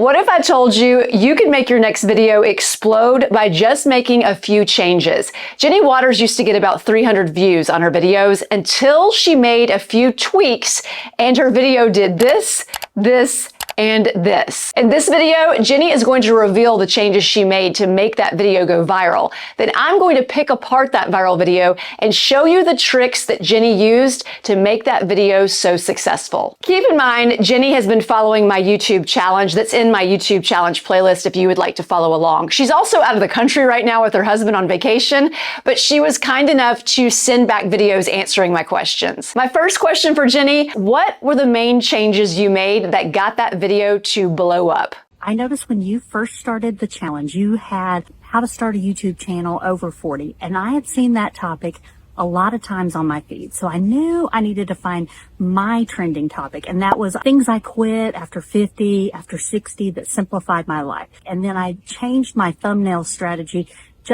What if I told you you could make your next video explode by just making a few changes? Jenny Waters used to get about 300 views on her videos until she made a few tweaks and her video did this, and this. In this video, Jenny is going to reveal the changes she made to make that video go viral. Then I'm going to pick apart that viral video and show you the tricks that Jenny used to make that video so successful. Keep in mind, Jenny has been following my YouTube challenge that's in my YouTube challenge playlist if you would like to follow along. She's also out of the country right now with her husband on vacation, but she was kind enough to send back videos answering my questions. My first question for Jenny, what were the main changes you made that got that video to blow up? I noticed when you first started the challenge, you had how to start a YouTube channel over 40. And I had seen that topic a lot of times on my feed. So I knew I needed to find my trending topic. And that was things I quit after 50, after 60 that simplified my life. And then I changed my thumbnail strategy.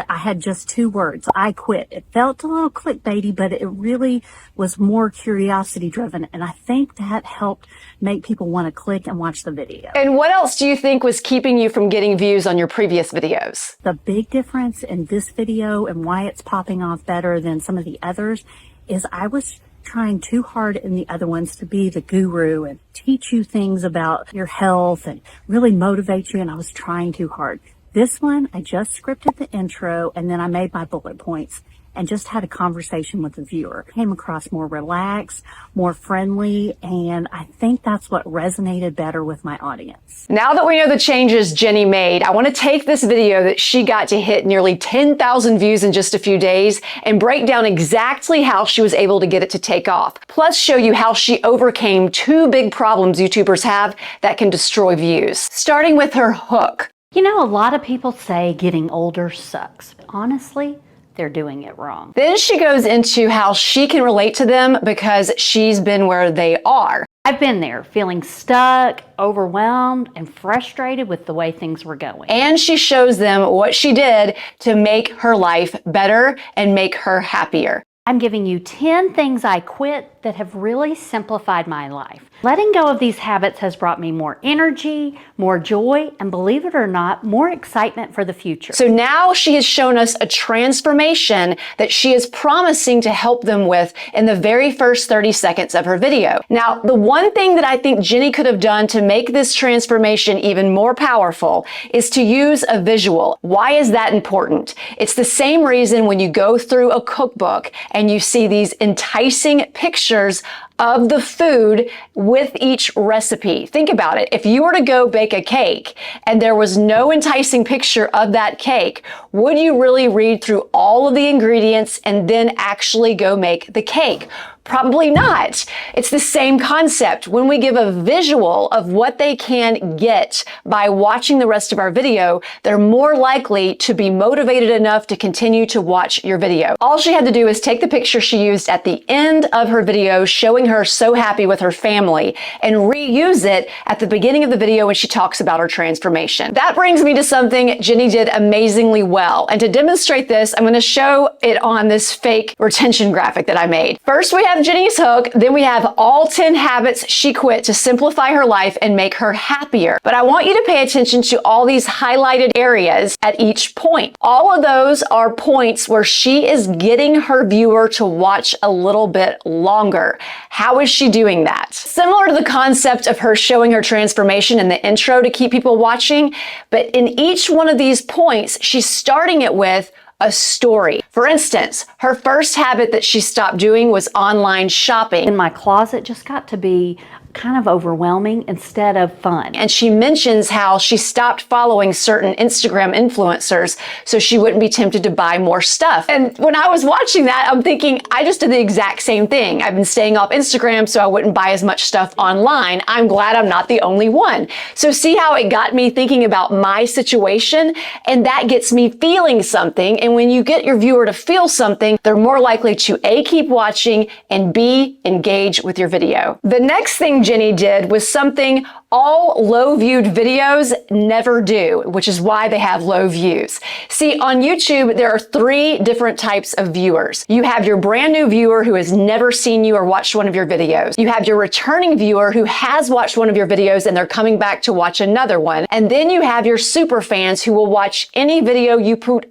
I had just 2 words. I quit. It felt a little clickbaity, but it really was more curiosity driven. And I think that helped make people want to click and watch the video. And what else do you think was keeping you from getting views on your previous videos? The big difference in this video and why it's popping off better than some of the others is I was trying too hard in the other ones to be the guru and teach you things about your health and really motivate you. And I was trying too hard. This one, I just scripted the intro and then I made my bullet points and just had a conversation with the viewer. Came across more relaxed, more friendly, and I think that's what resonated better with my audience. Now that we know the changes Jenny made, I want to take this video that she got to hit nearly 10,000 views in just a few days and break down exactly how she was able to get it to take off. Plus show you how she overcame 2 big problems YouTubers have that can destroy views. Starting with her hook. You know, a lot of people say getting older sucks. Honestly, they're doing it wrong. Then she goes into how she can relate to them because she's been where they are. I've been there, feeling stuck, overwhelmed, and frustrated with the way things were going. And she shows them what she did to make her life better and make her happier. I'm giving you 10 things I quit that have really simplified my life. Letting go of these habits has brought me more energy, more joy, and believe it or not, more excitement for the future. So now she has shown us a transformation that she is promising to help them with in the very first 30 seconds of her video. Now, the one thing that I think Jenny could have done to make this transformation even more powerful is to use a visual. Why is that important? It's the same reason when you go through a cookbook and you see these enticing pictures of the food with each recipe. Think about it. If you were to go bake a cake and there was no enticing picture of that cake, would you really read through all of the ingredients and then actually go make the cake? Probably not. It's the same concept. When we give a visual of what they can get by watching the rest of our video, they're more likely to be motivated enough to continue to watch your video. All she had to do is take the picture she used at the end of her video showing her so happy with her family and reuse it at the beginning of the video when she talks about her transformation. That brings me to something Jenny did amazingly well. And to demonstrate this, I'm going to show it on this fake retention graphic that I made. First, we have Jenny's hook, then we have all 10 habits she quit to simplify her life and make her happier. But I want you to pay attention to all these highlighted areas at each point. All of those are points where she is getting her viewer to watch a little bit longer. How is she doing that? Similar to the concept of her showing her transformation in the intro to keep people watching, but in each one of these points, she's starting it with a story. For instance, her first habit that she stopped doing was online shopping. And my closet just got to be kind of overwhelming instead of fun. And she mentions how she stopped following certain Instagram influencers so she wouldn't be tempted to buy more stuff. And when I was watching that, I'm thinking, I just did the exact same thing. I've been staying off Instagram so I wouldn't buy as much stuff online. I'm glad I'm not the only one. So see how it got me thinking about my situation, and that gets me feeling something. And when you get your viewer to feel something, they're more likely to A, keep watching, and B, engage with your video. The next thing thing Jenny did was something all low-viewed videos never do, which is why they have low views. See, on YouTube, there are 3 different types of viewers. You have your brand new viewer who has never seen you or watched one of your videos. You have your returning viewer who has watched one of your videos and they're coming back to watch another one. And then you have your super fans who will watch any video you put.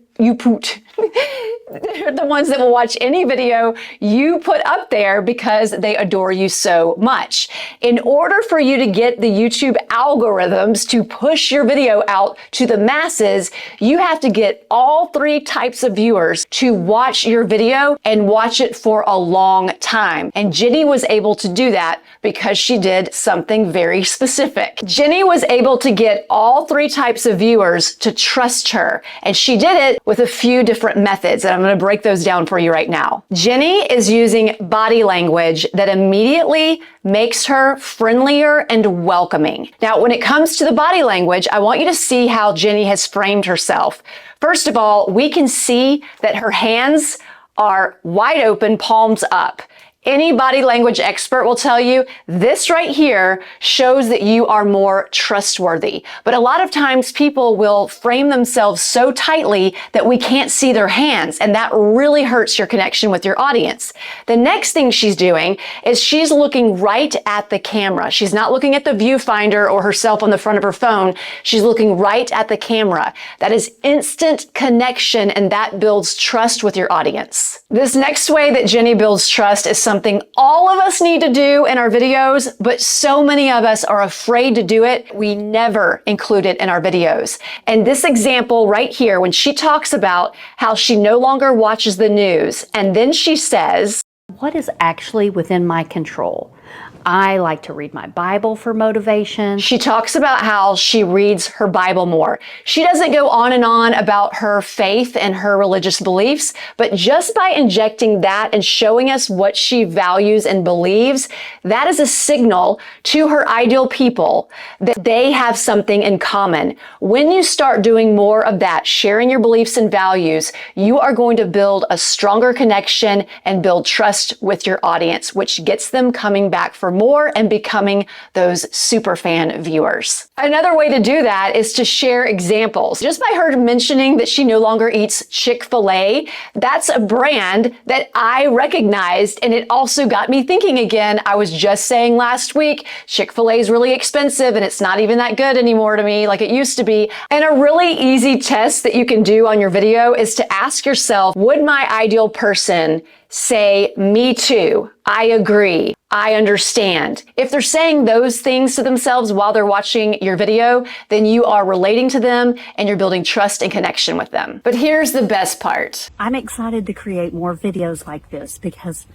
They're the ones that will watch any video you put up there because they adore you so much. In order for you to get the YouTube algorithms to push your video out to the masses, you have to get all 3 types of viewers to watch your video and watch it for a long time. And Jenny was able to do that because she did something very specific. Jenny was able to get all 3 types of viewers to trust her, and she did it with a few different methods, and I'm going to break those down for you right now. Jenny is using body language that immediately makes her friendlier and welcoming. Now, when it comes to the body language, I want you to see how Jenny has framed herself. First of all, we can see that her hands are wide open, palms up. Any body language expert will tell you this right here shows that you are more trustworthy. But a lot of times people will frame themselves so tightly that we can't see their hands, and that really hurts your connection with your audience. The next thing she's doing is she's looking right at the camera. She's not looking at the viewfinder or herself on the front of her phone. She's looking right at the camera. That is instant connection, and that builds trust with your audience. This next way that Jenny builds trust is something all of us need to do in our videos, but so many of us are afraid to do it. We never include it in our videos. And this example right here, when she talks about how she no longer watches the news, and then she says, What is actually within my control? I like to read my Bible for motivation. She talks about how she reads her Bible more. She doesn't go on and on about her faith and her religious beliefs, but just by injecting that and showing us what she values and believes, that is a signal to her ideal people that they have something in common. When you start doing more of that, sharing your beliefs and values, you are going to build a stronger connection and build trust with your audience, which gets them coming back for more and becoming those super fan viewers. Another way to do that is to share examples. Just by her mentioning that she no longer eats Chick-fil-A, that's a brand that I recognized, and it also got me thinking again. I was just saying last week, Chick-fil-A is really expensive and it's not even that good anymore to me like it used to be. And a really easy test that you can do on your video is to ask yourself, would my ideal person say, me too, I agree, I understand? If they're saying those things to themselves while they're watching your video, then you are relating to them and you're building trust and connection with them. But here's the best part. I'm excited to create more videos like this because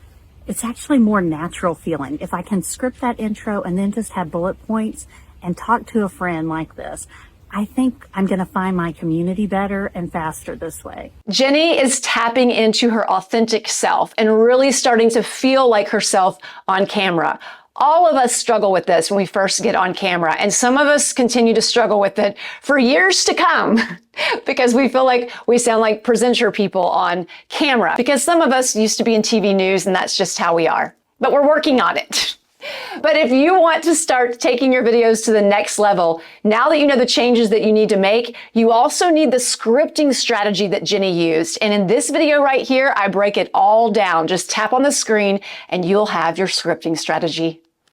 it's actually more natural feeling. If I can script that intro and then just have bullet points and talk to a friend like this, I think I'm going to find my community better and faster this way. Jenny is tapping into her authentic self and really starting to feel like herself on camera. All of us struggle with this when we first get on camera, and some of us continue to struggle with it for years to come because we feel like we sound like presenter people on camera, because some of us used to be in TV news and that's just how we are. But we're working on it. But if you want to start taking your videos to the next level, now that you know the changes that you need to make, you also need the scripting strategy that Jenny used. And in this video right here, I break it all down. Just tap on the screen and you'll have your scripting strategy